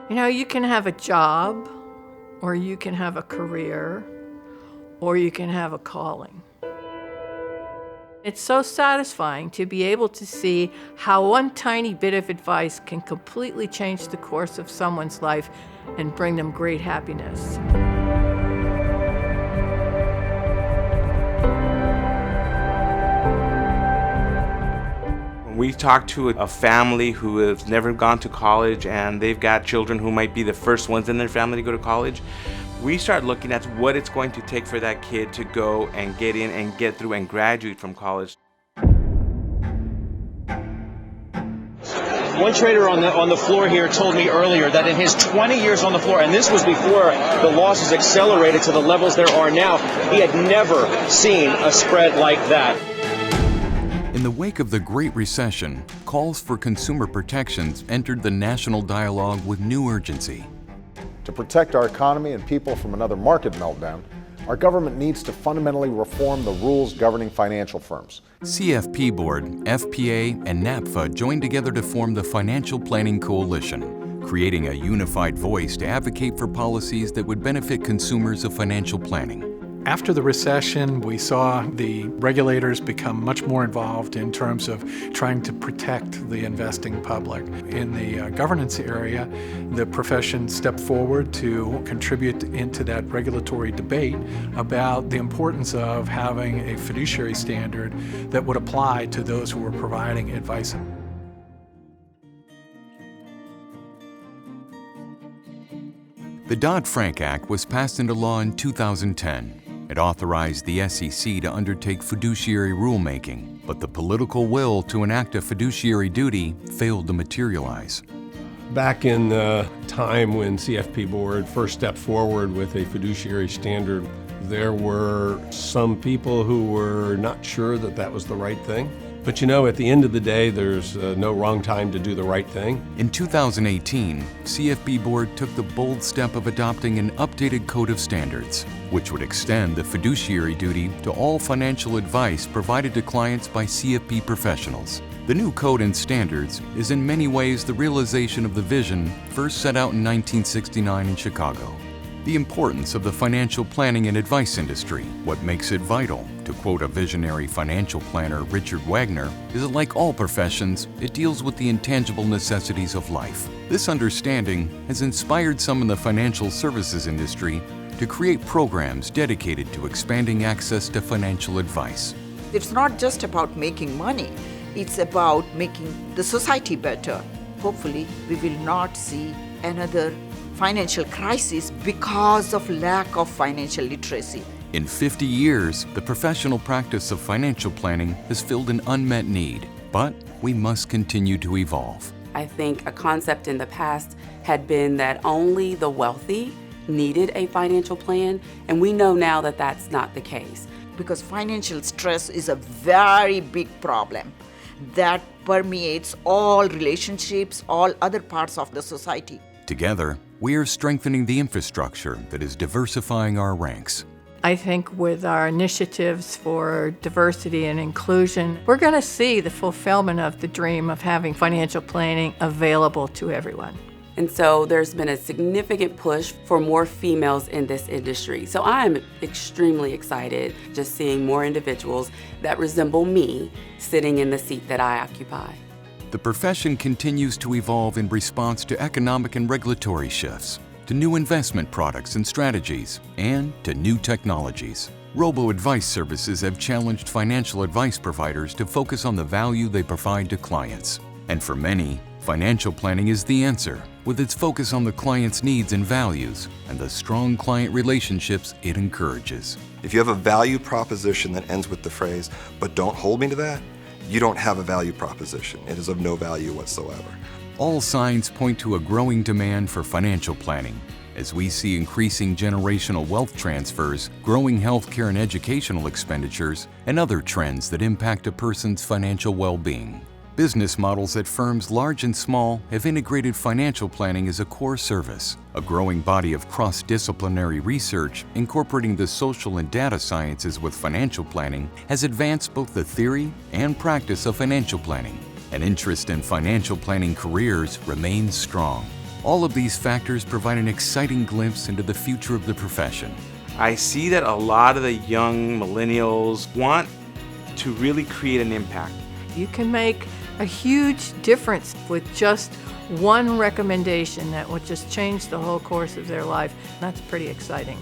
You know, you can have a job, or you can have a career, or you can have a calling. It's so satisfying to be able to see how one tiny bit of advice can completely change the course of someone's life and bring them great happiness. We talk to a family who has never gone to college and they've got children who might be the first ones in their family to go to college. We start looking at what it's going to take for that kid to go and get in and get through and graduate from college. One trader on the floor here told me earlier that in his 20 years on the floor, and this was before the losses accelerated to the levels there are now, he had never seen a spread like that. In the wake of the Great Recession, calls for consumer protections entered the national dialogue with new urgency. To protect our economy and people from another market meltdown, our government needs to fundamentally reform the rules governing financial firms. CFP Board, FPA, and NAPFA joined together to form the Financial Planning Coalition, creating a unified voice to advocate for policies that would benefit consumers of financial planning. After the recession, we saw the regulators become much more involved in terms of trying to protect the investing public. In the governance area, the profession stepped forward to contribute into that regulatory debate about the importance of having a fiduciary standard that would apply to those who were providing advice. The Dodd-Frank Act was passed into law in 2010. It authorized the SEC to undertake fiduciary rulemaking, but the political will to enact a fiduciary duty failed to materialize. Back in the time when CFP Board first stepped forward with a fiduciary standard, there were some people who were not sure that that was the right thing. But you know, at the end of the day, there's no wrong time to do the right thing. In 2018, CFP Board took the bold step of adopting an updated code of standards, which would extend the fiduciary duty to all financial advice provided to clients by CFP professionals. The new code and standards is in many ways the realization of the vision first set out in 1969 in Chicago. The importance of the financial planning and advice industry, what makes it vital. To quote a visionary financial planner, Richard Wagner, is that like all professions, it deals with the intangible necessities of life. This understanding has inspired some in the financial services industry to create programs dedicated to expanding access to financial advice. It's not just about making money, it's about making the society better. Hopefully, we will not see another financial crisis because of lack of financial literacy. In 50 years, the professional practice of financial planning has filled an unmet need, but we must continue to evolve. I think a concept in the past had been that only the wealthy needed a financial plan, and we know now that that's not the case. Because financial stress is a very big problem that permeates all relationships, all other parts of the society. Together, we are strengthening the infrastructure that is diversifying our ranks. I think with our initiatives for diversity and inclusion, we're going to see the fulfillment of the dream of having financial planning available to everyone. And so there's been a significant push for more females in this industry. So I'm extremely excited just seeing more individuals that resemble me sitting in the seat that I occupy. The profession continues to evolve in response to economic and regulatory shifts, to new investment products and strategies, and to new technologies. Robo-advice services have challenged financial advice providers to focus on the value they provide to clients. And for many, financial planning is the answer, with its focus on the client's needs and values and the strong client relationships it encourages. If you have a value proposition that ends with the phrase, "but don't hold me to that," you don't have a value proposition. It is of no value whatsoever. All signs point to a growing demand for financial planning, as we see increasing generational wealth transfers, growing healthcare and educational expenditures, and other trends that impact a person's financial well-being. Business models at firms large and small have integrated financial planning as a core service. A growing body of cross-disciplinary research incorporating the social and data sciences with financial planning has advanced both the theory and practice of financial planning. An interest in financial planning careers remains strong. All of these factors provide an exciting glimpse into the future of the profession. I see that a lot of the young millennials want to really create an impact. You can make a huge difference with just one recommendation that would just change the whole course of their life. That's pretty exciting.